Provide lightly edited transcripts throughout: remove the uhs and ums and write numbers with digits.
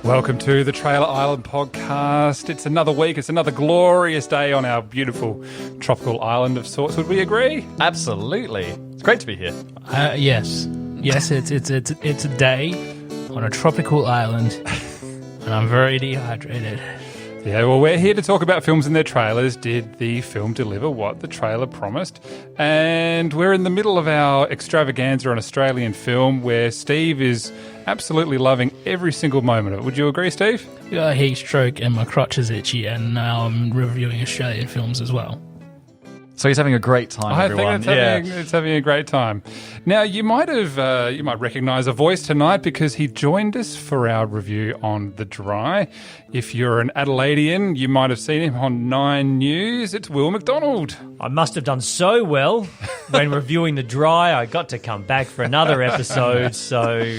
Welcome to the Trailer Island podcast. It's another week. It's another glorious day on our beautiful tropical island of sorts. Would we agree? Absolutely. It's great to be here. Yes. It's a day on a tropical island, and I'm very dehydrated. Yeah, well, we're here to talk about films and their trailers. Did the film deliver what the trailer promised? And we're in the middle of our extravaganza on Australian film where Steve is absolutely loving every single moment of it. Would you agree, Steve? Got a heat stroke and my crotch is itchy, and now I'm reviewing Australian films as well. So he's having a great time, everyone. I think it's having a great time. Now, you might recognise a voice tonight because he joined us for our review on The Dry. If you're an Adelaidean, you might have seen him on 9 News. It's Will McDonald. I must have done so well when reviewing The Dry. I got to come back for another episode, so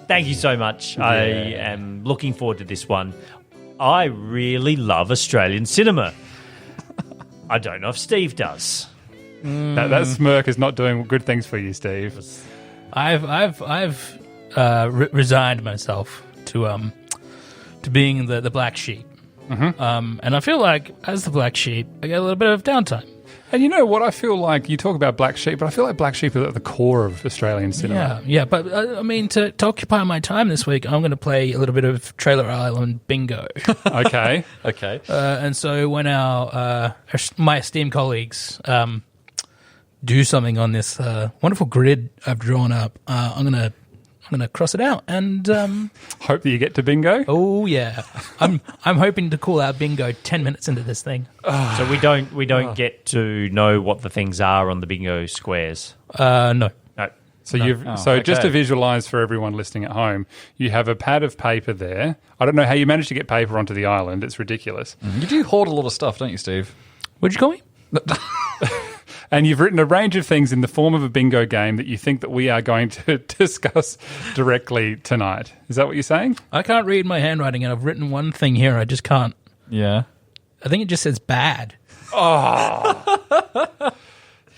thank you so much. Yeah. I am looking forward to this one. I really love Australian cinema. I don't know if Steve does. That smirk is not doing good things for you, Steve. I've resigned myself to being the black sheep, and I feel like as the black sheep, I get a little bit of downtime. And you know what? I feel like you talk about black sheep, but I feel like black sheep are at the core of Australian cinema. Yeah. But I mean, to occupy my time this week, I'm going to play a little bit of Trailer Island bingo. Okay. And so when my esteemed colleagues do something on this wonderful grid I've drawn up, I'm gonna cross it out and hope that you get to bingo. Oh yeah, I'm hoping to call out bingo 10 minutes into this thing. So we don't get to know what the things are on the bingo squares. No. So just to visualise for everyone listening at home, you have a pad of paper there. I don't know how you managed to get paper onto the island. It's ridiculous. You do hoard a lot of stuff, don't you, Steve? What'd you call me? And you've written a range of things in the form of a bingo game that you think that we are going to discuss directly tonight. Is that what you're saying? I can't read my handwriting, and I've written one thing here. I just can't. Yeah. I think it just says bad. Oh.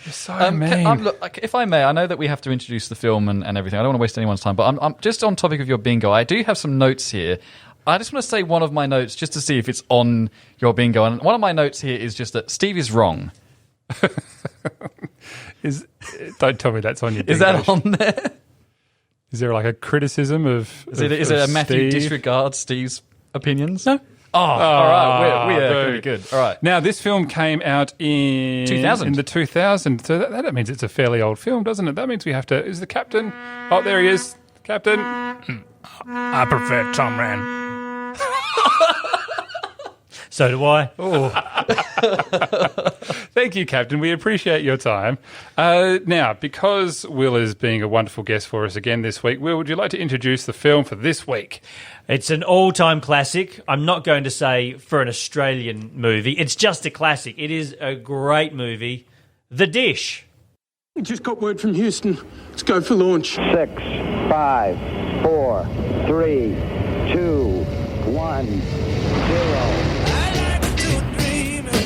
You're so mean. Look, if I may, I know that we have to introduce the film and everything. I don't want to waste anyone's time, but I'm just on topic of your bingo. I do have some notes here. I just want to say one of my notes just to see if it's on your bingo. And one of my notes here is just that Steve is wrong. Don't tell me that's on your bingo. Is that on there? Is there like a criticism of Is it a Matthew Steve? Disregards Steve's opinions? No. Oh, all right. We're pretty good. All right. Now, this film came out in 2000. In the 2000. So that means it's a fairly old film, doesn't it? That means we have to... Is the captain... Oh, there he is. Captain. I prefer Tom Ran. So do I. Oh. Thank you, Captain. We appreciate your time. Now, because Will is being a wonderful guest for us again this week, Will, would you like to introduce the film for this week? It's an all-time classic. I'm not going to say for an Australian movie. It's just a classic. It is a great movie. The Dish. We just got word from Houston. Let's go for launch. 6, 5, 4, 3, 2, 1, 0.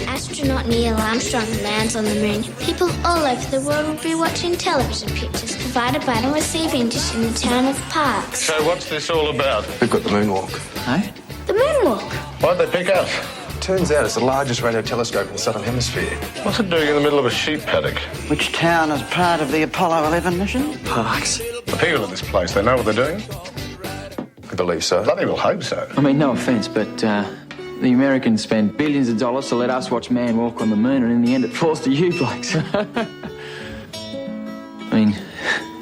Astronaut Neil Armstrong lands on the moon. People all over the world will be watching television pictures provided by the receiving dish in the town of Parks. So what's this all about? We've got the moonwalk. Hey? The moonwalk. Why'd they pick us? Turns out it's the largest radio telescope in the Southern Hemisphere. What's it doing in the middle of a sheep paddock? Which town is part of the Apollo 11 mission? Parks. The people at this place, they know what they're doing? I believe so. Bloody well hope so. I mean, no offence, but the Americans spend billions of dollars to let us watch man walk on the moon, and in the end it falls to you blokes. I mean,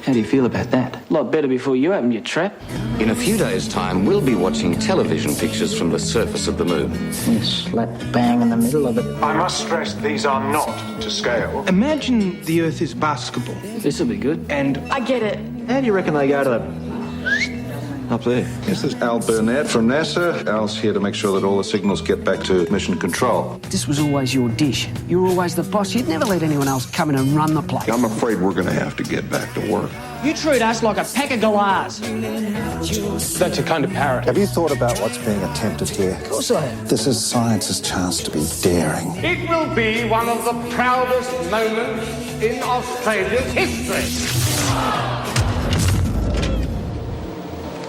how do you feel about that? A lot better before you opened your trap. In a few days' time, we'll be watching television pictures from the surface of the moon. Slap bang in the middle of it. I must stress these are not to scale. Imagine the Earth is basketball. This'll be good. And I get it. How do you reckon they go to the... up there? This is Al Burnett from NASA. Al's here to make sure that all the signals get back to mission control. This was always your dish. You were always the boss. You'd never let anyone else come in and run the place. I'm afraid we're going to have to get back to work. You treat us like a pack of galahs. that's a kind of parrot. Have you thought about what's being attempted here? Of course I have. This is science's chance to be daring. It will be one of the proudest moments in Australia's history.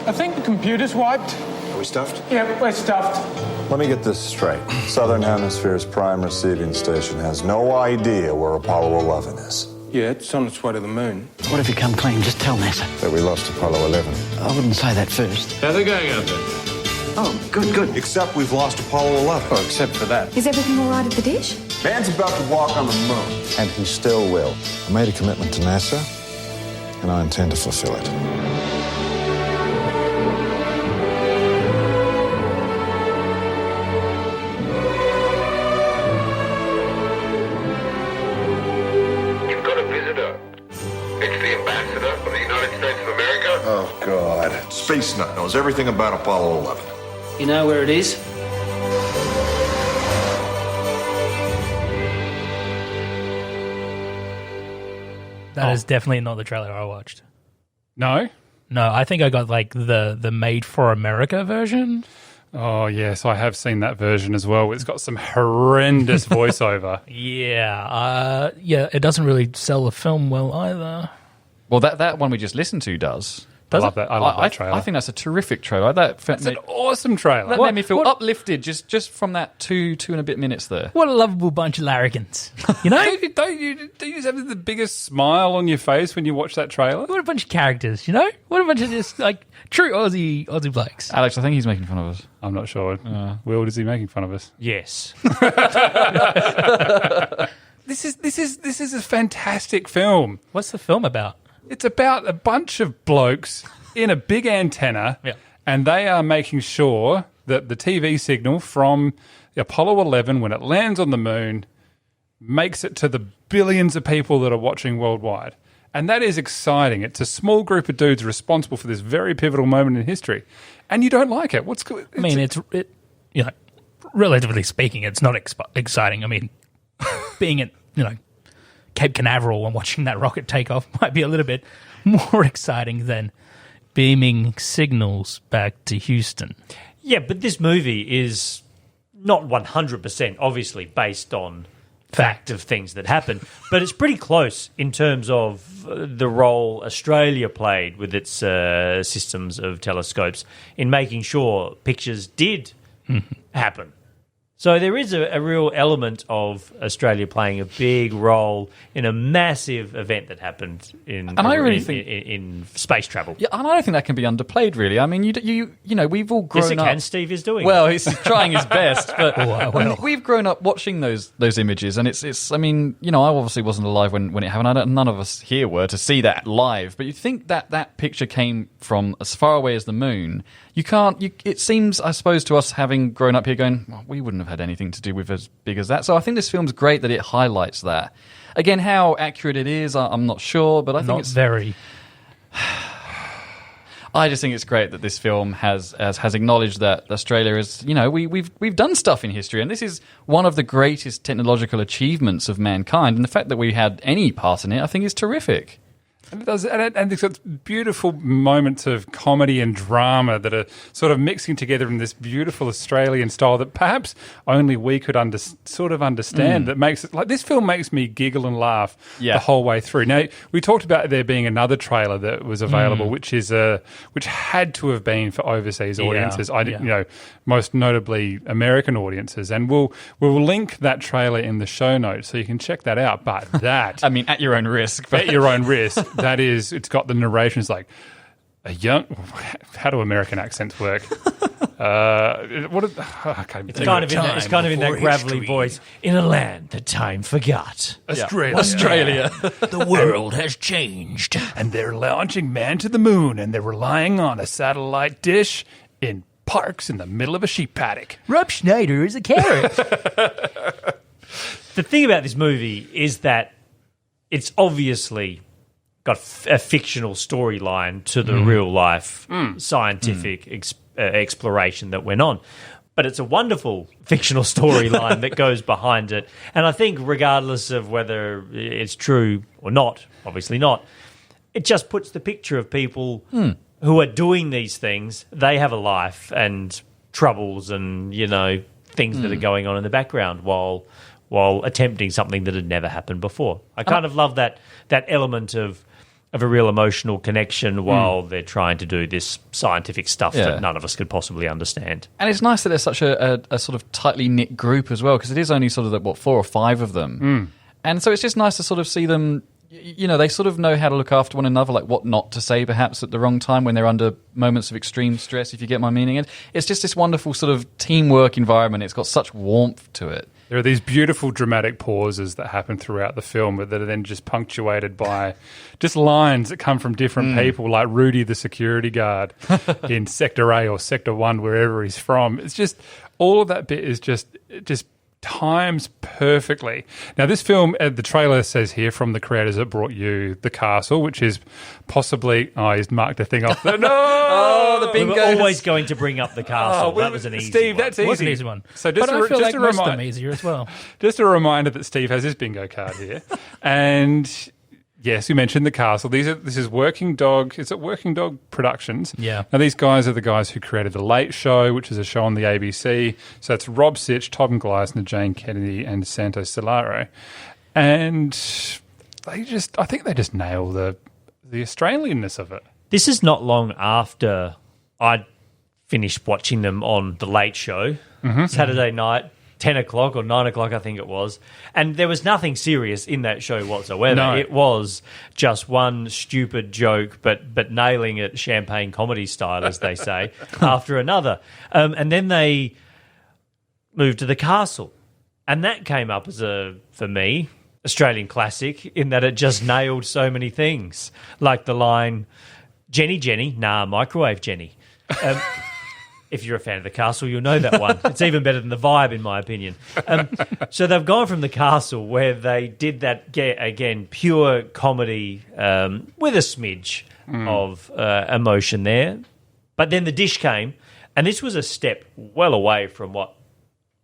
I think the computer's wiped. Are we stuffed? Yeah, we're stuffed. Let me get this straight. Southern Hemisphere's prime receiving station has no idea where Apollo 11 is. Yeah, it's on its way to the moon. What if you come clean? Just tell NASA. That we lost Apollo 11. I wouldn't say that first. How's it going out there? Oh, good. Except we've lost Apollo 11. Oh, except for that. Is everything all right at the dish? Man's about to walk on the moon. And he still will. I made a commitment to NASA, and I intend to fulfill it. You've got a visitor. It's the ambassador of the United States of America. Oh, God. Space Nut knows everything about Apollo 11. You know where it is? That is definitely not the trailer I watched. No? No, I think I got like the Made for America version. Oh, yes, I have seen that version as well. It's got some horrendous voiceover. Yeah, it doesn't really sell the film well either. Well, that one we just listened to does. I love that trailer. I think that's a terrific trailer. That's an awesome trailer. That made me feel uplifted just from that two and a bit minutes there. What a lovable bunch of larrikins, you know? don't you just have the biggest smile on your face when you watch that trailer? What a bunch of characters, you know? What a bunch of just like true Aussie blokes. Alex, I think he's making fun of us. I'm not sure. Will, is he making fun of us? Yes. This is a fantastic film. What's the film about? It's about a bunch of blokes in a big antenna, and they are making sure that the TV signal from Apollo 11, when it lands on the moon, makes it to the billions of people that are watching worldwide. And that is exciting. It's a small group of dudes responsible for this very pivotal moment in history. And you don't like it. What's good? I mean, it's relatively speaking, it's not exciting. I mean, being at, Cape Canaveral and watching that rocket take off might be a little bit more exciting than beaming signals back to Houston. Yeah, but this movie is not 100% obviously based on fact of things that happen, but it's pretty close in terms of the role Australia played with its systems of telescopes in making sure pictures did happen. So there is a real element of Australia playing a big role in a massive event that happened in space travel. Yeah, and I don't think that can be underplayed, really. I mean, we've all grown up. Yes, it can. Steve is doing. Well, he's trying his best, but we've grown up watching those images, and it's. I mean, I obviously wasn't alive when it happened. None of us here were to see that live. But you think that picture came from as far away as the moon. You can't. It seems, I suppose, to us having grown up here, going, well, we wouldn't have had anything to do with as big as that. So I think this film's great that it highlights that. Again, how accurate it is, I'm not sure, but I think it's very. I just think it's great that this film has acknowledged that Australia is, we've done stuff in history, and this is one of the greatest technological achievements of mankind. And the fact that we had any part in it, I think, is terrific. And it does, and it's got beautiful moments of comedy and drama that are sort of mixing together in this beautiful Australian style that perhaps only we could understand. That makes it like this film makes me giggle and laugh the whole way through. Now, we talked about there being another trailer that was available, which had to have been for overseas audiences. Most notably American audiences, and we'll link that trailer in the show notes so you can check that out. But that, I mean, at your own risk. At your own risk. That is, it's got the narration. It's like a young. How do American accents work? It's kind of in that gravelly voice. In a land that time forgot. Australia. The world has changed, and they're launching man to the moon, and they're relying on a satellite dish in parks in the middle of a sheep paddock. Rob Schneider is a carrot. The thing about this movie is that it's obviously got a fictional storyline to the real life scientific exploration that went on. But it's a wonderful fictional storyline that goes behind it. And I think regardless of whether it's true or not, obviously not, it just puts the picture of people who are doing these things. They have a life and troubles and, things that are going on in the background while attempting something that had never happened before. I kind of love that element of of a real emotional connection while they're trying to do this scientific stuff that none of us could possibly understand. And it's nice that there's such a sort of tightly knit group as well, because it is only sort of, 4 or 5 of them. And so it's just nice to sort of see them, they sort of know how to look after one another, like what not to say perhaps at the wrong time when they're under moments of extreme stress, if you get my meaning. And it's just this wonderful sort of teamwork environment. It's got such warmth to it. There are these beautiful dramatic pauses that happen throughout the film that are then just punctuated by just lines that come from different people, like Rudy, the security guard in Sector A or Sector 1, wherever he's from. It's just, all of that bit is just times perfectly. Now, this film, the trailer says here, from the creators that brought you The Castle, which is possibly... Oh, he's marked a thing off there. No! The bingo. We were always going to bring up The Castle. That was an easy Steve, one. that's easy. It was an easy one. So just but I feel like most of them easier as well. Just a reminder that Steve has his bingo card here. And... yes, you mentioned The Castle. This is Working Dog. Is it Working Dog Productions? Yeah. Now, these guys are the guys who created The Late Show, which is a show on the ABC. So it's Rob Sitch, Tom Gleisner, Jane Kennedy, and Santos Solaro. And I think they just nail the Australianness of it. This is not long after I finished watching them on The Late Show, Saturday night. 10 o'clock or 9 o'clock, I think it was. And there was nothing serious in that show whatsoever. No. It was just one stupid joke, but nailing it champagne comedy style, as they say, after another. And then they moved to The Castle. And that came up as for me, Australian classic, in that it just nailed so many things. Like the line, Jenny, nah, microwave Jenny. If you're a fan of The Castle, you'll know that one. It's even better than The Vibe, in my opinion. So they've gone from The Castle, where they did that, again, pure comedy with a smidge of emotion there. But then The Dish came, and this was a step well away from what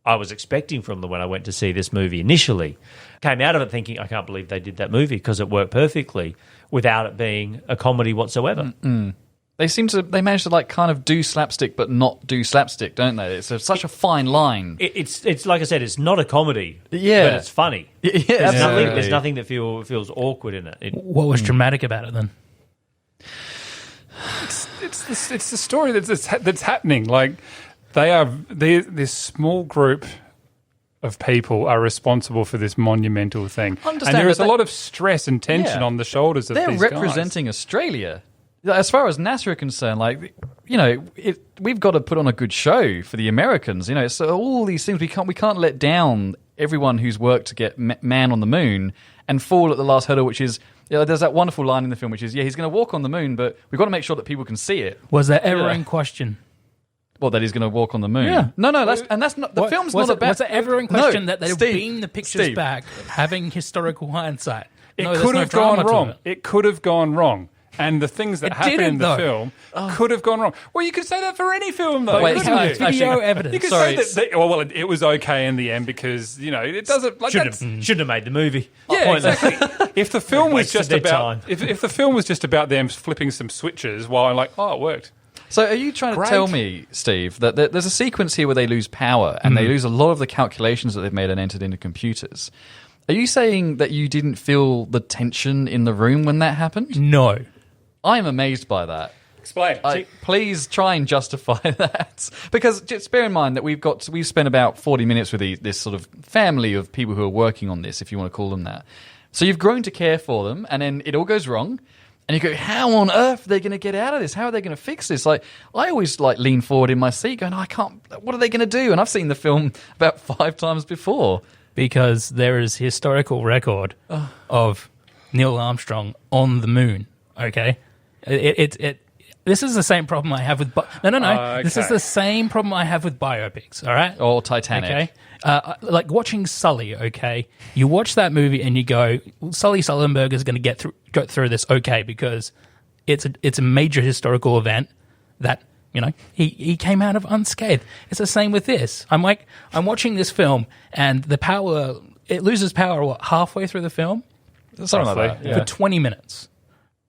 I was expecting from them when I went to see this movie initially. Came out of it thinking, I can't believe they did that movie, because it worked perfectly without it being a comedy whatsoever. They manage to like kind of do slapstick but not do slapstick, don't they? It's such a fine line. It's like I said, it's not a comedy, but it's funny. Yeah, there's nothing that feels awkward in it. What was dramatic about it then? It's the story that's happening. Like this small group of people are responsible for this monumental thing, and there is a lot of stress and tension on the shoulders of these guys. They're representing Australia. As far as NASA are concerned, we've got to put on a good show for the Americans. So all these things, we can't let down everyone who's worked to get man on the moon and fall at the last hurdle, which is, there's that wonderful line in the film, which is, he's going to walk on the moon, but we've got to make sure that people can see it. Was there ever in question? Well, that he's going to walk on the moon. Yeah. No, that's not, the film's not about... Was there ever in question that they've beamed the pictures back, having historical hindsight? It could have gone wrong. It could have gone wrong. And the things that happen in the film could have gone wrong. Well, you could say that for any film, though. Wait, video evidence. You could say that. It was okay in the end because it doesn't. Like, shouldn't have made the movie. Yeah, exactly. If the film was just about if the film was just about them flipping some switches while it worked. So are you trying to tell me, Steve, that there's a sequence here where they lose power and they lose a lot of the calculations that they've made and entered into computers? Are you saying that you didn't feel the tension in the room when that happened? No. I'm amazed by that. Explain. Please try and justify that. Because just bear in mind that we've spent about 40 minutes with this sort of family of people who are working on this, if you want to call them that. So you've grown to care for them, and then it all goes wrong. And you go, how on earth are they going to get out of this? How are they going to fix this? I always lean forward in my seat going, I can't, what are they going to do? And I've seen the film about 5 times before. Because there is historical record of Neil Armstrong on the moon, okay? This is the same problem I have with... Okay. This is the same problem I have with biopics, all right? Or Titanic. Okay? Like watching Sully, okay? You watch that movie and you go, Sully Sullenberger is going to go through this okay because it's a major historical event that, he came out of unscathed. It's the same with this. I'm watching this film and the power... It loses power, halfway through the film? Something like that. Yeah. For 20 minutes.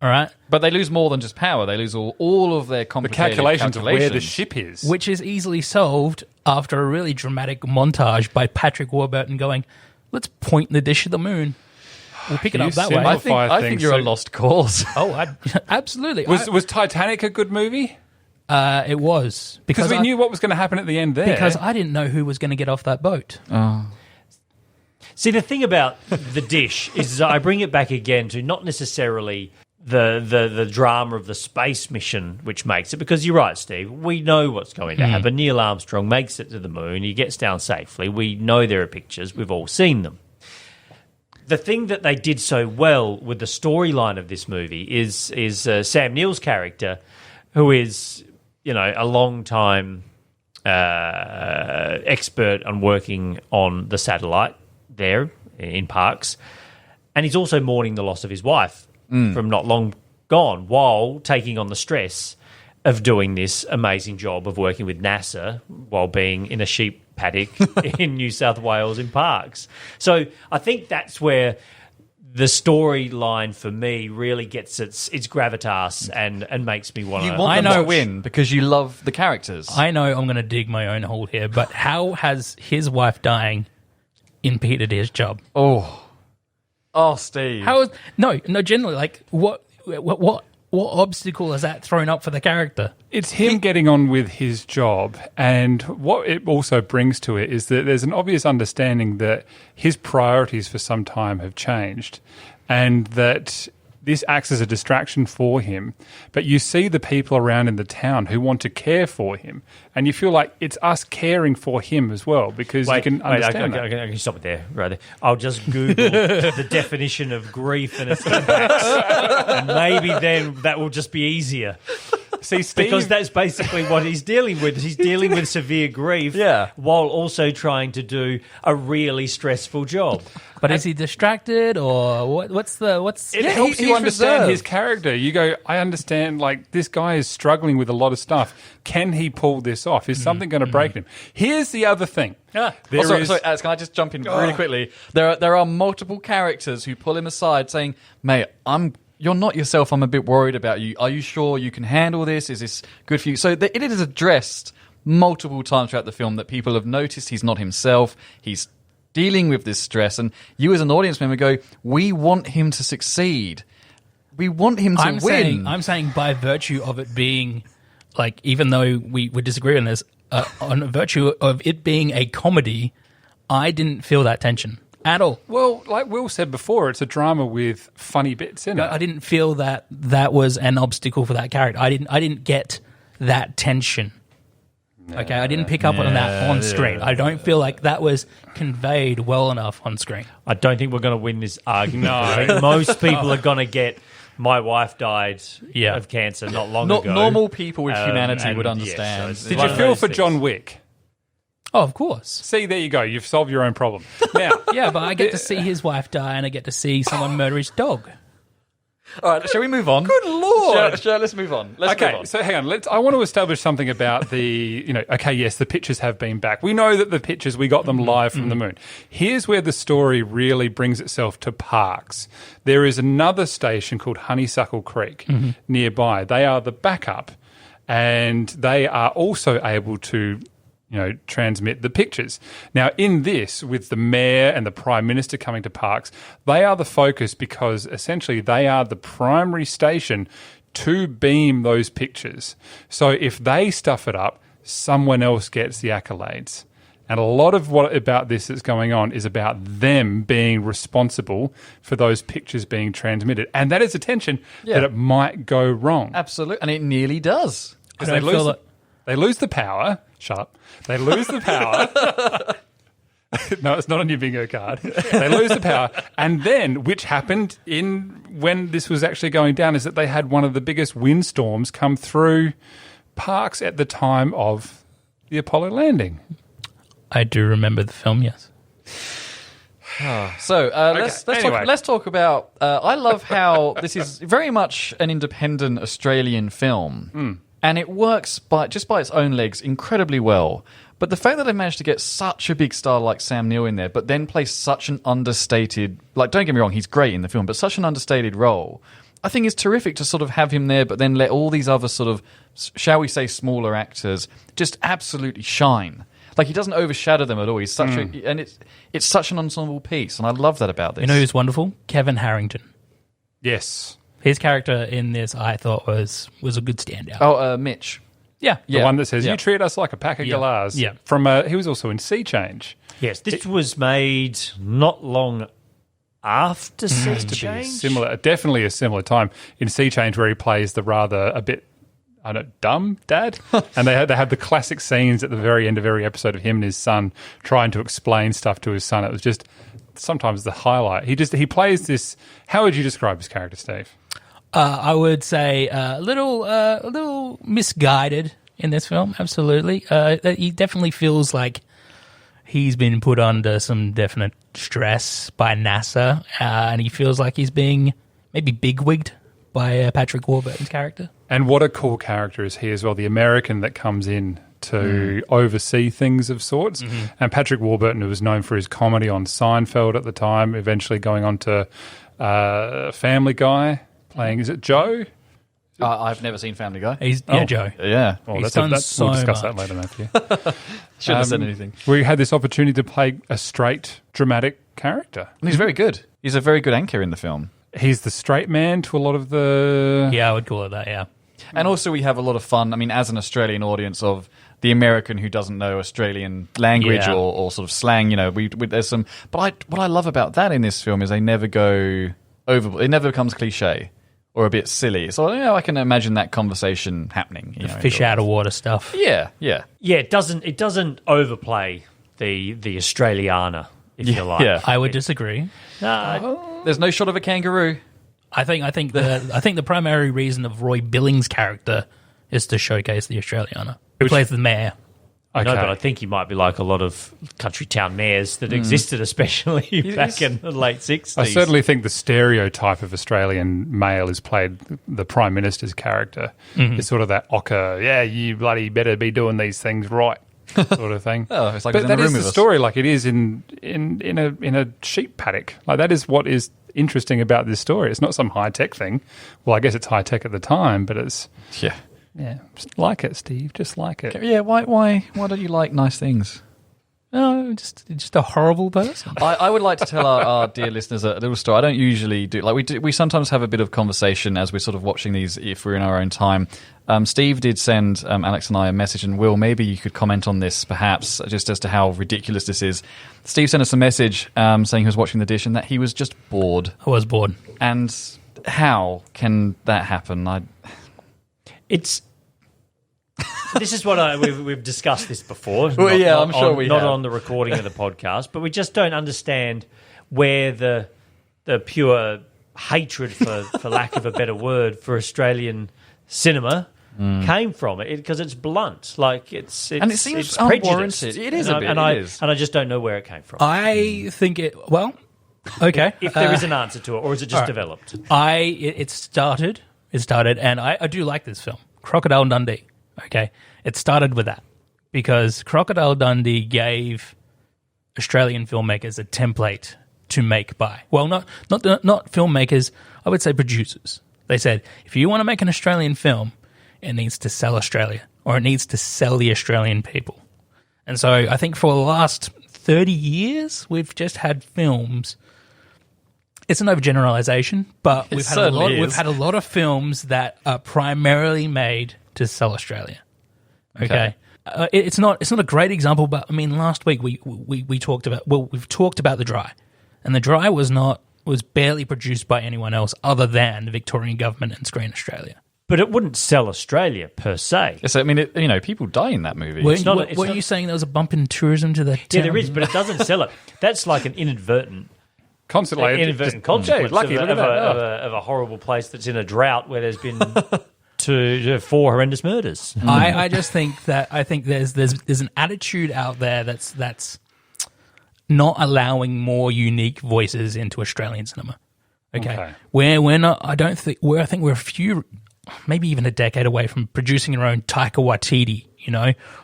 All right, but they lose more than just power. They lose all of their complicated calculations of where the ship is, which is easily solved after a really dramatic montage by Patrick Warburton going, "Let's point the dish at the moon." we'll pick it You up that way. simplify I think you're a lost cause. Absolutely. Was Titanic a good movie? It was. Because we knew what was going to happen at the end there. Because I didn't know who was going to get off that boat. Oh. See, the thing about The Dish is I bring it back again to not necessarily the drama of the space mission which makes it, because you're right, Steve, we know what's going to happen. Neil Armstrong makes it to the moon, he gets down safely, we know there are pictures, we've all seen them. The thing that they did so well with the storyline of this movie is Sam Neill's character, who is, a long time expert on working on the satellite there in Parkes, and he's also mourning the loss of his wife from not long gone, while taking on the stress of doing this amazing job of working with NASA while being in a sheep paddock in New South Wales in Parkes. So I think that's where the storyline for me really gets its gravitas and makes me want to... You want them to win because you love the characters. I know I'm going to dig my own hole here, but how has his wife dying impeded his job? Oh, Steve. No, generally, like, what obstacle has that thrown up for the character? It's him getting on with his job, and what it also brings to it is that there's an obvious understanding that his priorities for some time have changed, and that this acts as a distraction for him. But you see the people around in the town who want to care for him, and you feel like it's us caring for him as well, because you can understand that. I can stop it there, right there. I'll just Google the definition of grief and its impacts, and maybe then that will just be easier. See, Steve, because that's basically what he's dealing with. He's dealing with severe grief while also trying to do a really stressful job. But is he distracted, or what's it helps you understand his character. You go, I understand, like, this guy is struggling with a lot of stuff. Can he pull this off? Is something going to break him? Here's the other thing. Sorry, Alex, can I just jump in really quickly? There are multiple characters who pull him aside saying, mate, you're not yourself. I'm a bit worried about you. Are you sure you can handle this? Is this good for you? So it is addressed multiple times throughout the film that people have noticed he's not himself. He's dealing with this stress. And you as an audience member go, we want him to succeed. We want him to win. I'm saying by virtue of it being, like, even though we would disagree on this, on virtue of it being a comedy, I didn't feel that tension at all. Well, like Will said before, it's a drama with funny bits in it. I didn't feel that was an obstacle for that character. I didn't get that tension. Okay, I didn't pick up on that on screen. I don't feel like that was conveyed well enough on screen. I don't think we're going to win this argument. I think most people are going to get, my wife died of cancer not long ago. Normal people with humanity would understand. Did you feel for John Wick? Oh, of course. See, there you go. You've solved your own problem. Now, yeah, but I get to see his wife die, and I get to see someone murder his dog. All right, shall we move on? Good Lord. Let's move on. Move on. So hang on. I want to establish something about the, yes, the pictures have been back. We know that the pictures, we got them live from the moon. Here's where the story really brings itself to Parkes. There is another station called Honeysuckle Creek nearby. They are the backup, and they are also able to transmit the pictures. Now, in this, with the mayor and the prime minister coming to Parkes, they are the focus because essentially they are the primary station to beam those pictures. So if they stuff it up, someone else gets the accolades. And a lot of what about this that's going on is about them being responsible for those pictures being transmitted. And that is a tension that it might go wrong. Absolutely. And it nearly does. Because they lose the power. Shut up. They lose the power. No, it's not on your bingo card. They lose the power. And then, which happened when this was actually going down, is that they had one of the biggest windstorms come through Parkes at the time of the Apollo landing. I do remember the film, yes. So let's talk about... I love how this is very much an independent Australian film. And it works just by its own legs incredibly well. But the fact that they managed to get such a big star like Sam Neill in there, but then play such an understated... Like, don't get me wrong, he's great in the film, but such an understated role, I think is terrific to sort of have him there, but then let all these other sort of, shall we say, smaller actors just absolutely shine. Like, he doesn't overshadow them at all. He's such and it's such an ensemble piece, and I love that about this. You know who's wonderful? Kevin Harrington. Yes. His character in this, I thought, was a good standout. Oh, Mitch. Yeah. The one that says, you treat us like a pack of galahs. Yeah. From he was also in Sea Change. Yes, this was made not long after Sea Change. Similar, definitely a similar time in Sea Change, where he plays the rather a bit, I don't know, dumb dad. And they have the classic scenes at the very end of every episode of him and his son trying to explain stuff to his son. It was just sometimes the highlight. He plays this. How would you describe his character, Steve? I would say a little misguided in this film. Absolutely, he definitely feels like he's been put under some definite stress by NASA, and he feels like he's being maybe bigwigged by Patrick Warburton's character. And what a cool character is he as well, the American that comes in to oversee things of sorts. Mm-hmm. And Patrick Warburton, who was known for his comedy on Seinfeld at the time, eventually going on to Family Guy, playing, is it Joe? I've never seen Family Guy. Joe. Yeah. Oh, He's done so we'll discuss much. that later, Matthew. Shouldn't have said anything. We had this opportunity to play a straight, dramatic character. And he's very good. He's a very good anchor in the film. He's the straight man to a lot of the... Yeah, I would call it that, yeah. And also we have a lot of fun, I mean, as an Australian audience, of the American who doesn't know Australian language or sort of slang, you know, there's some... But what I love about that in this film is they never go over... It never becomes cliche or a bit silly. So, I can imagine that conversation happening. The fish out of water stuff. Yeah. Yeah, it doesn't overplay the Australiana, if you like. Yeah. I would disagree. There's no shot of a kangaroo. I think the primary reason of Roy Billings' character is to showcase the Australiana. Who plays the mayor. Okay. No, but I think he might be like a lot of country town mayors that existed, especially back in the late 60s. I certainly think the stereotype of Australian male is played the Prime Minister's character. Mm-hmm. It's sort of that ochre, you bloody better be doing these things right sort of thing. It's like but that is the with story, like it is in a sheep paddock. Like that is what is interesting about this story. It's not some high-tech thing. Well, I guess it's high-tech at the time, but it's... Yeah, just like it, Steve. Just like it. Yeah, why don't you like nice things? No, just a horrible person. I would like to tell our dear listeners a little story. I don't usually do. Like we sometimes have a bit of conversation as we're sort of watching these if we're in our own time. Steve did send Alex and I a message, and Will, maybe you could comment on this perhaps, just as to how ridiculous this is. Steve sent us a message saying he was watching The Dish and that he was just bored. I was bored. And how can that happen? This is what we've discussed this before. Well, I'm sure we not have. on the recording of the podcast, but we just don't understand where the pure hatred, for lack of a better word, for Australian cinema came from it, because it's blunt, like it's and it seems it's prejudiced. It is a bit, and I just don't know where it came from. I think it. Well, okay. If there is an answer to it, or is it just developed? It started, and I do like this film, Crocodile Dundee. Okay, it started with that because Crocodile Dundee gave Australian filmmakers a template to make by. Well, not filmmakers. I would say producers. They said, if you want to make an Australian film, it needs to sell Australia, or it needs to sell the Australian people. And so I think for the last 30 years, we've just had films. It's an overgeneralization, but we've had a lot of films that are primarily made to sell Australia. Okay. It's not a great example, but I mean, last week we talked about, we've talked about The Dry, and The Dry was barely produced by anyone else other than the Victorian government and Screen Australia. But it wouldn't sell Australia per se. Yes, I mean, people die in that movie. Were you saying there was a bump in tourism to the town? Yeah, there is, but it doesn't sell it. That's like an inadvertent consequence of a horrible place that's in a drought where there's been 4 horrendous murders. I just think there's an attitude out there that's not allowing more unique voices into Australian cinema. Okay. We're not. I think we're a few, maybe even a decade away from producing our own Taika Waititi,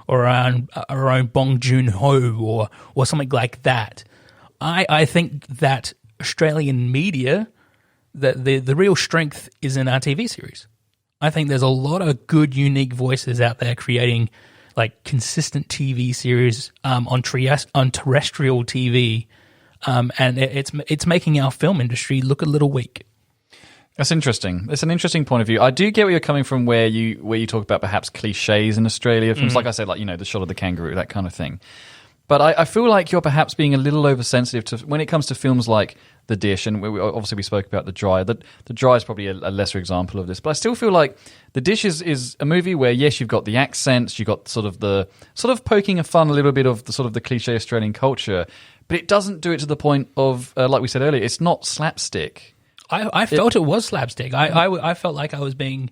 or our own Bong Joon-ho or something like that. I think that Australian media, the real strength is in our TV series. I think there's a lot of good, unique voices out there creating like consistent TV series on terrestrial TV, and it's making our film industry look a little weak. That's interesting. It's an interesting point of view. I do get where you're coming from, where you talk about perhaps cliches in Australia films, like I said, like the shot of the kangaroo, that kind of thing. But I feel like you're perhaps being a little oversensitive to when it comes to films like The Dish, and obviously we spoke about The Dry. The Dry is probably a lesser example of this, but I still feel like The Dish is a movie where, yes, you've got the accents, you've got sort of poking fun a little bit of the sort of the cliche Australian culture, but it doesn't do it to the point of, like we said earlier, it's not slapstick. I felt it was slapstick. I felt like I was being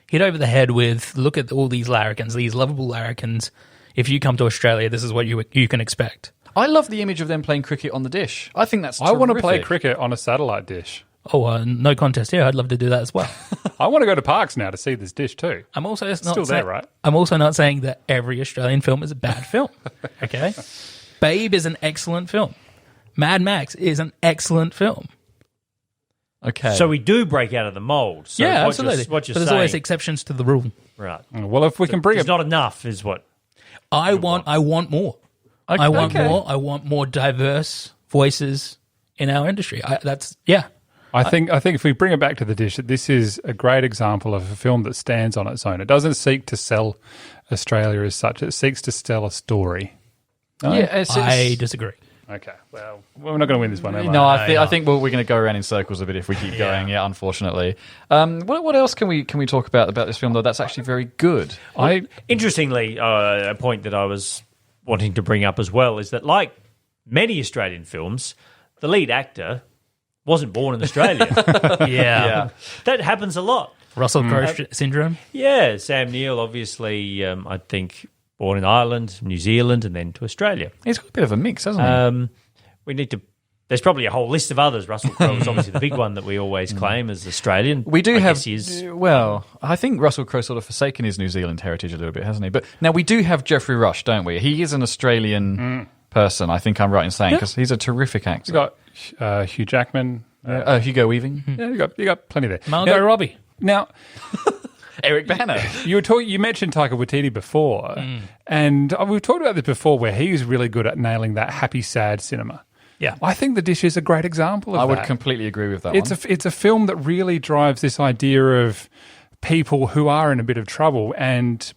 hit over the head with, look at all these larrikins, these lovable larrikins. If you come to Australia, this is what you can expect. I love the image of them playing cricket on the dish. I think that's terrific. I want to play cricket on a satellite dish. Oh, no contest here. I'd love to do that as well. I want to go to parks now to see this dish too. I'm also not still there, right? I'm also not saying that every Australian film is a bad film. Okay, Babe is an excellent film. Mad Max is an excellent film. Okay, so we do break out of the mold. So yeah, absolutely. What you're but there's saying, always exceptions to the rule. Right. Well, if we can bring it's not enough, is what I want more. Okay. I want more. I want more diverse voices in our industry. I think if we bring it back to The Dish, this is a great example of a film that stands on its own. It doesn't seek to sell Australia as such. It seeks to tell a story. No? Yeah, I disagree. Okay, well, we're not going to win this one, am I? No, I think we're going to go around in circles a bit if we keep going. Yeah, unfortunately. What else can we talk about this film though? That's actually very good. Interestingly, a point that I was wanting to bring up as well is that, like many Australian films, the lead actor wasn't born in Australia. Yeah, that happens a lot. Russell Crowe syndrome. Yeah, Sam Neill, obviously, I think, born in Ireland, New Zealand, and then to Australia. He's got a bit of a mix, hasn't he? We need to. There's probably a whole list of others. Russell Crowe is obviously the big one that we always claim as Australian. We do well, I think Russell Crowe sort of forsaken his New Zealand heritage a little bit, hasn't he? But now we do have Geoffrey Rush, don't we? He is an Australian person, I think I'm right in saying, because he's a terrific actor. You've got Hugh Jackman. Hugo Weaving. Yeah, you got plenty there. Margot Robbie. Now... Eric Bana. You mentioned Taika Waititi before, and we've talked about this before, where he was really good at nailing that happy, sad cinema. Yeah, I think The Dish is a great example of that. I would completely agree with that. It's a film that really drives this idea of people who are in a bit of trouble,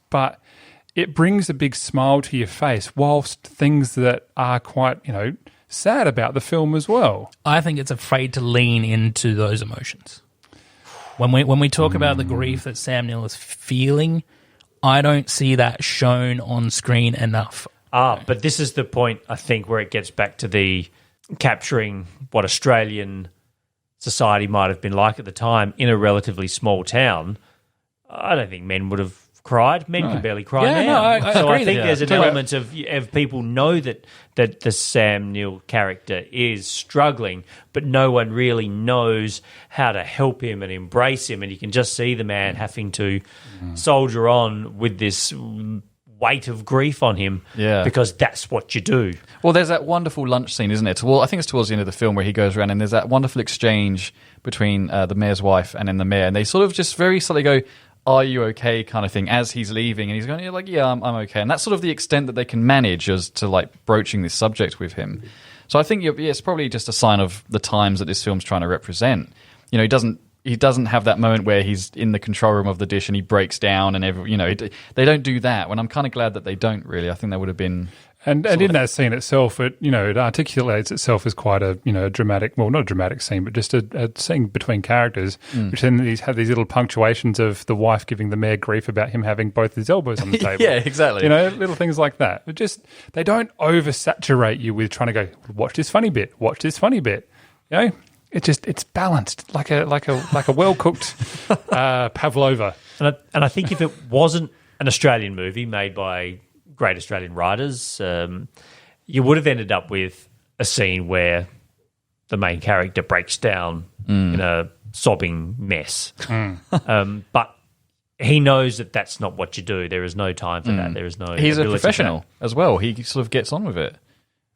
but it brings a big smile to your face, whilst things that are quite sad about the film as well. I think it's afraid to lean into those emotions. When we talk about the grief that Sam Neill is feeling, I don't see that shown on screen enough. But this is the point, I think, where it gets back to the capturing what Australian society might have been like at the time in a relatively small town. I don't think men would have cried. Men can barely cry now. No, I so agree I think there. there's an element of people know that the Sam Neill character is struggling, but no one really knows how to help him and embrace him, and you can just see the man having to soldier on with this weight of grief on him, because that's what you do. Well, there's that wonderful lunch scene, isn't it? Well, I think it's towards the end of the film where he goes around and there's that wonderful exchange between the mayor's wife and then the mayor, and they sort of just very subtly go, "Are you okay?" kind of thing as he's leaving, and he's going, I'm okay. And that's sort of the extent that they can manage as to broaching this subject with him. So I think it's probably just a sign of the times that this film's trying to represent. He doesn't have that moment where he's in the control room of the dish and he breaks down and they don't do that. When I'm kind of glad that they don't really. I think that would have been. And in that scene itself, it articulates itself as quite a dramatic, well, not a dramatic scene, but just a scene between characters, which then have these little punctuations of the wife giving the mayor grief about him having both his elbows on the table. Yeah, exactly. Little things like that. But just they don't oversaturate you with trying to go, watch this funny bit, watch this funny bit. It's balanced like a well cooked pavlova. And I think if it wasn't an Australian movie made by great Australian writers, you would have ended up with a scene where the main character breaks down in a sobbing mess. But he knows that that's not what you do. There is no time for that. There is no. He's a professional as well. He sort of gets on with it.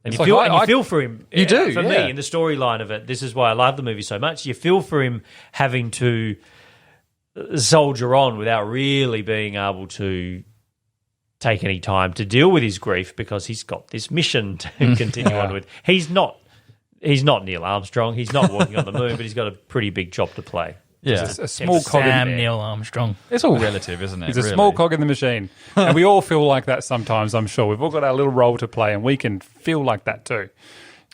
And you feel for him. You do. For me, in the storyline of it, this is why I love the movie so much. You feel for him having to soldier on without really being able to take any time to deal with his grief because he's got this mission to continue on with. He's not Neil Armstrong. He's not walking on the moon, but he's got a pretty big job to play. Yeah, a small cog in Sam there. Neill Armstrong. It's all relative, isn't it? He's a really? small cog in the machine. And we all feel like that sometimes, I'm sure. We've all got our little role to play, and we can feel like that too.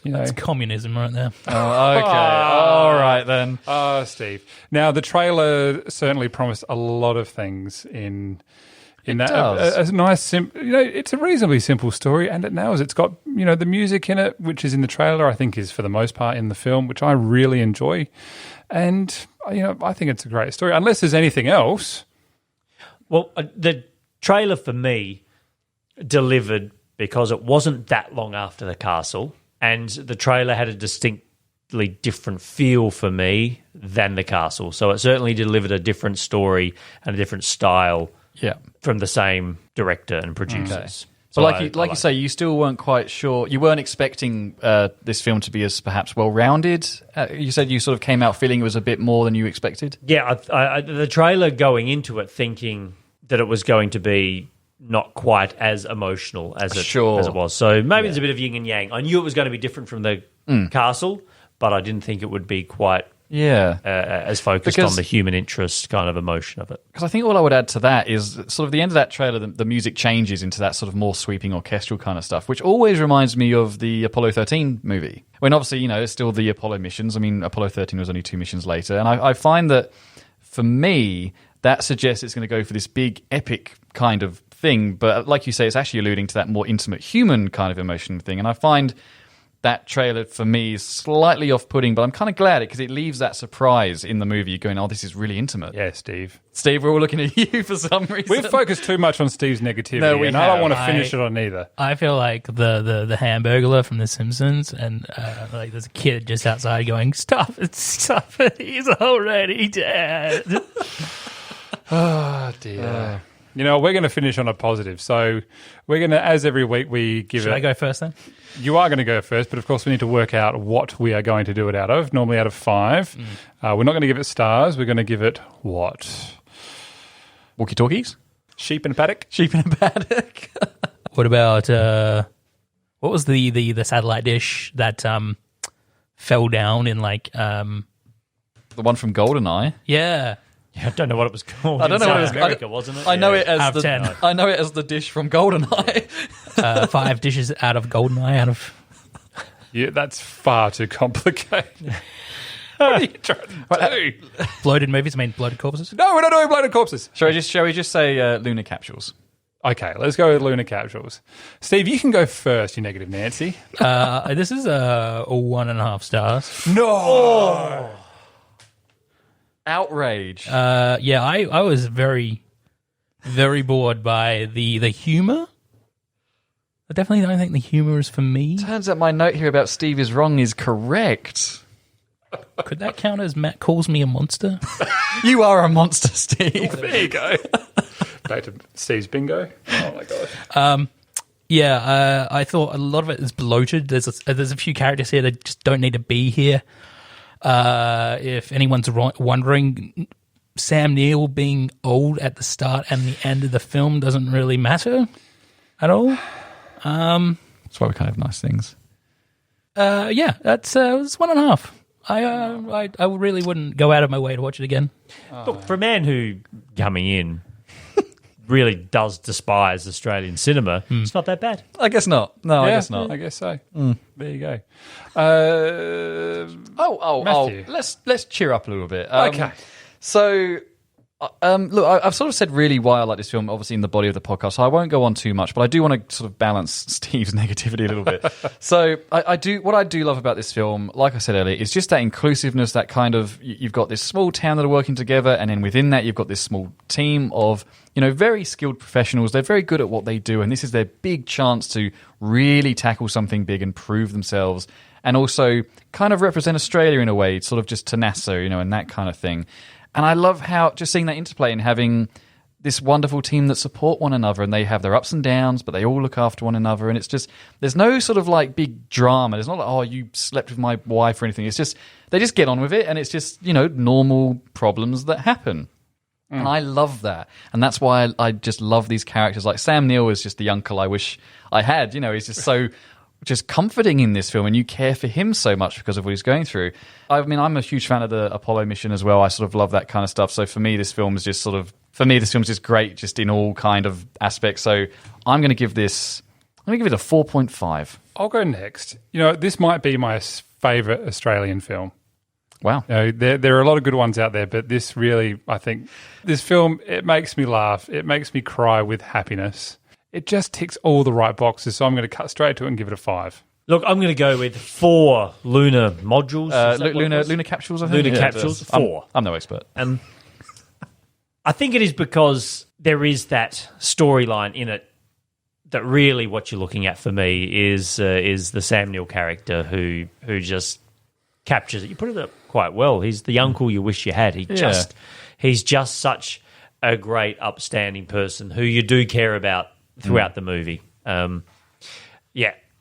You know? That's communism right there. Oh, okay. All right, then. Steve. Now, the trailer certainly promised a lot of things in that. does. A nice, it's a reasonably simple story, and it nails. It's got, the music in it, which is in the trailer, I think is for the most part in the film, which I really enjoy. And, I think it's a great story, unless there's anything else. Well, the trailer for me delivered because it wasn't that long after the castle, and the trailer had a distinctly different feel for me than the castle. So it certainly delivered a different story and a different style from the same director and producers. Okay. So But you say, you still weren't quite sure. You weren't expecting this film to be as perhaps well-rounded. You said you sort of came out feeling it was a bit more than you expected. Yeah, the trailer going into it thinking that it was going to be not quite as emotional as it was. So maybe there's a bit of yin and yang. I knew it was going to be different from the castle, but I didn't think it would be quite as focused on the human interest kind of emotion of it. Because I think all I would add to that is sort of the end of that trailer, the music changes into that sort of more sweeping orchestral kind of stuff, which always reminds me of the Apollo 13 movie. When obviously, it's still the Apollo missions. I mean, Apollo 13 was only 2 missions later. And I find that, for me, that suggests it's going to go for this big, epic kind of thing. But like you say, it's actually alluding to that more intimate human kind of emotion thing. And I find that trailer, for me, is slightly off-putting, but I'm kind of glad because it leaves that surprise in the movie going, oh, this is really intimate. Yeah, Steve. Steve, we're all looking at you for some reason. We've focused too much on Steve's negativity, I don't want to finish it on either. I feel like the Hamburglar from The Simpsons, and there's a kid just outside going, stop it, he's already dead. Oh, dear. We're going to finish on a positive. So we're going to, as every week, we give Should I go first then? You are going to go first, but of course we need to work out what we are going to do it out of, normally out of 5. We're not going to give it stars. We're going to give it what? Walkie-talkies? Sheep in a paddock? Sheep in a paddock. What about, what was the satellite dish that fell down in the one from GoldenEye? Yeah. Yeah, I don't know what it was called. I don't know what it was. America, wasn't it? I know it as Out of 10. I know it as the dish from GoldenEye. 5 dishes out of GoldenEye out of... Yeah, that's far too complicated. What are you trying to do? Bloated movies, bloated corpses? No, we're not doing bloated corpses. Shall we just say lunar capsules? Okay, let's go with lunar capsules. Steve, you can go first, you negative Nancy. This is a 1.5 stars. No! Outrage. I was very, very bored by the humour. I definitely don't think the humour is for me. Turns out my note here about Steve is wrong is correct. Could that count as Matt calls me a monster? You are a monster, Steve. There you go. Back to Steve's bingo. Oh, my God. I thought a lot of it is bloated. There's a few characters here that just don't need to be here. If anyone's wondering, Sam Neill being old at the start and the end of the film doesn't really matter at all. That's why we can't have nice things. That's it's 1.5. I really wouldn't go out of my way to watch it again. Look, for a man who coming in really does despise Australian cinema, it's not that bad. I guess not. No, I guess not. I guess so. There you go. Matthew. Let's cheer up a little bit. Okay. So, look, I've sort of said really why I like this film, obviously in the body of the podcast, so I won't go on too much, but I do want to sort of balance Steve's negativity a little bit. So, what I do love about this film, like I said earlier, is just that inclusiveness, that kind of, you've got this small town that are working together, and then within that, you've got this small team of, very skilled professionals. They're very good at what they do, and this is their big chance to really tackle something big and prove themselves, and also kind of represent Australia in a way, sort of just to NASA, and that kind of thing. And I love how just seeing that interplay and having this wonderful team that support one another, and they have their ups and downs, but they all look after one another. And it's just, there's no sort of like big drama. There's not like, oh, you slept with my wife or anything. It's just, they just get on with it, and it's just, normal problems that happen. And I love that. And that's why I just love these characters. Like Sam Neill is just the uncle I wish I had. He's just so just comforting in this film, and you care for him so much because of what he's going through. I mean, I'm a huge fan of the Apollo mission as well. I sort of love that kind of stuff. So for me, this film is just great just in all kind of aspects. So I'm going to give it a 4.5. I'll go next. This might be my favourite Australian film. Wow. There are a lot of good ones out there, but this really, I think, this film, it makes me laugh. It makes me cry with happiness. It just ticks all the right boxes, so I'm going to cut straight to it and give it a 5. Look, I'm going to go with 4 lunar modules. Lunar capsules, I think. Lunar capsules, 4. I'm no expert. I think it is because there is that storyline in it that really what you're looking at for me is the Sam Neill character who just captures it. You put it up quite well. He's the uncle you wish you had. He's just such a great, upstanding person who you do care about throughout the movie.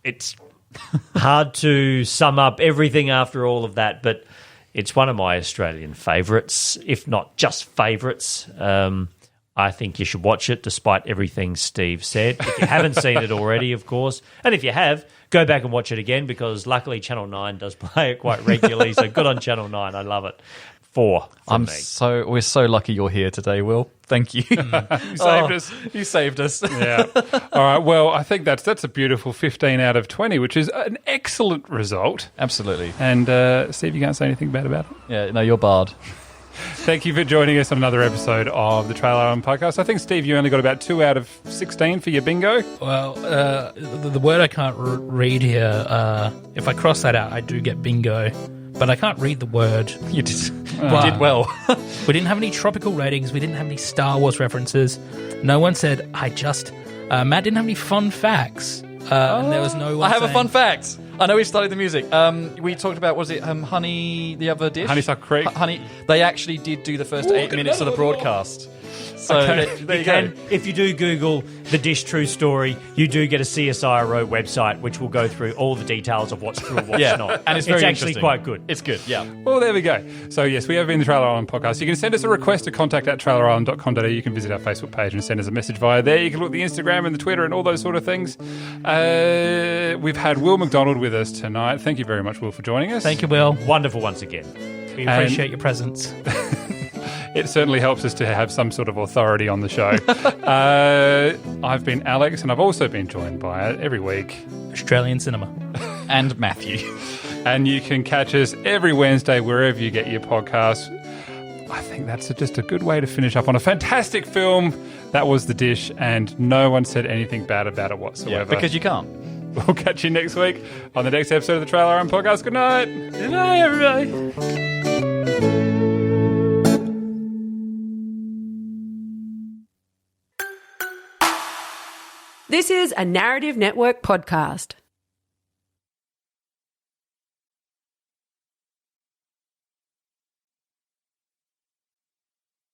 It's hard to sum up everything after all of that, but it's one of my Australian favourites, if not just favourites. I think you should watch it, despite everything Steve said. If you haven't seen it already, of course. And if you have, go back and watch it again, because luckily Channel 9 does play it quite regularly. So good on Channel 9. I love it. 4 from me. We're so lucky you're here today, Will. Thank you. You saved us. You saved us. Yeah. All right. Well, I think that's a beautiful 15 out of 20, which is an excellent result. Absolutely. And Steve, you can't say anything bad about it? Yeah, no, you're barred. Thank you for joining us on another episode of the Trailer Island Podcast. I think, Steve, you only got about 2 out of 16 for your bingo. Well, the word I can't read here, if I cross that out, I do get bingo. But I can't read the word. You did well. We didn't have any tropical ratings. We didn't have any Star Wars references. No one said, Matt didn't have any fun facts. And there was no one I have saying, a fun fact. I know we started the music. We talked about, was it honey, the other dish? Honeysuckle Creek. Honey. They actually did do the first 8 minutes of the broadcast. So there you go. If you do Google the dish true story, you do get a CSIRO website which will go through all the details of what's true and what's not. And it's very actually quite good. It's good, yeah. Well, there we go. So, yes, we have been the Trailer Island Podcast. You can send us a request to contact@trailerisland.com.au. You can visit our Facebook page and send us a message via there. You can look at the Instagram and the Twitter and all those sort of things. We've had Will McDonald with us tonight. Thank you very much, Will, for joining us. Thank you, Will. Wonderful once again. We appreciate your presence. It certainly helps us to have some sort of authority on the show. I've been Alex, and I've also been joined by, every week, Australian Cinema. And Matthew. And you can catch us every Wednesday wherever you get your podcasts. I think that's just a good way to finish up on a fantastic film. That was The Dish, and no one said anything bad about it whatsoever. Yeah, because you can't. We'll catch you next week on the next episode of the Trailer Island Podcast. Good night. Good night, everybody. This is a Narrative Network podcast.